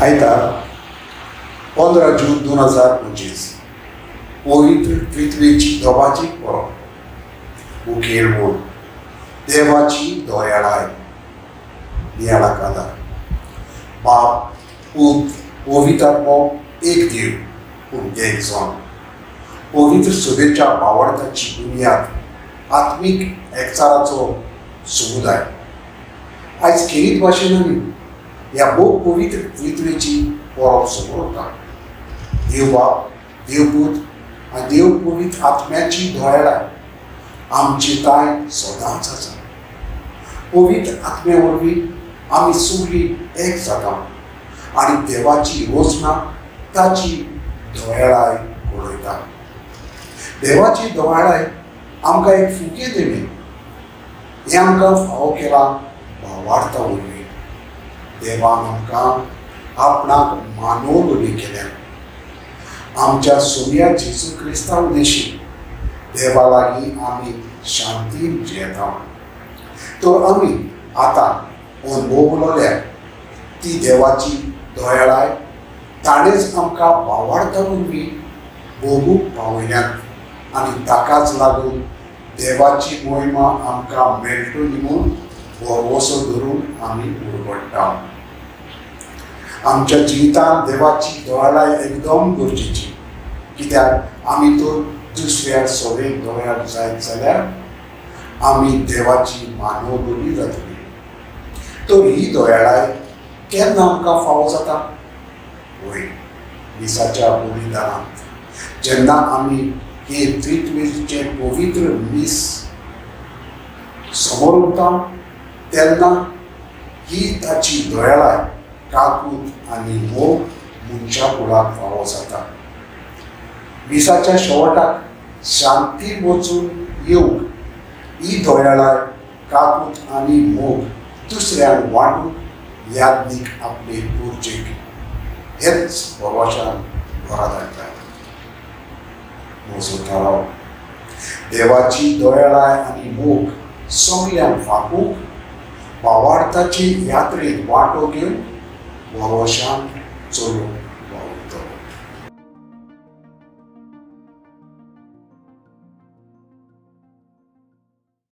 आयतार 15 जून 2025 पवित्र पृथ्वीची धोबाची परब मुखेल म्हूण देवाची दयाळाय नियाळाक आदार बाप पूत पवित्र आत्मो एक देव पूण एक जण पवित्र सभेच्या भावार्थाची बुनयाद आत्मीक एकचाराचो समुदाय आयज खेरीत भाशेन आमी ह्या भोव पवित्र पृथ्वीची परब समोरता देव बाप देव पूत आनी देव पवित्र आत्म्याची दयाळाय आमची ताय सदांच आसा पवित्र आत्म्या वरवीं आमी सगळीं एक जाता आनी देवाची योजना ताची दयाळाय घडयता देवाची दयाळाय आमकां एक फुके देणे हें आमकां फावो केला भावार्था वरवीं देवान आमकां आपणाक मानवलोली केल्या आमच्या सोम्या जेजू क्रिस्ता उद्देशी देवा लागीं आमी शांतीन जियेता तर आमी आतां अनुभवलोल्या ती देवाची दयाळाय ताणेंच आमकां भावार्था वरवीं भोगूंक पावयल्यात आनी ताकाच लागून देवाची मोहिमा आमकां मेळटली म्हूण भरवसो धरून आमी उरबडटा आमच्या जिवितांत देवाची दयाळाय एकदम गरजेची कित्याक आमी तर दुसऱ्या सवेक दयाळ जायत जाल्यार आमी देवाची मानवलोली जातली तर ही दयाळाय केन्ना आमकां फावो जाता वय मिसाच्या बलिदानांत जेन्ना आमी हे पृथ्वीचे पवित्र मीस समोर उरता तेन्ना ही ताची दयाळाय काकूत आनी मोग मनशा कुळाक फावो जाता मिसाच्या शेवटाक शांती वचून येवंक ही दयाळाय काकूत आनी मोग दुसऱ्यांक वांटूंक यादनीक आपले पुरचेक हेच भरवशान घरा धाडटा म्हजो थाराव देवाची दयाळाय आनी मोग सगळ्यांक वागूंक भावार्थाची यात्रेत वांटो घेवन भरवशान चलूंक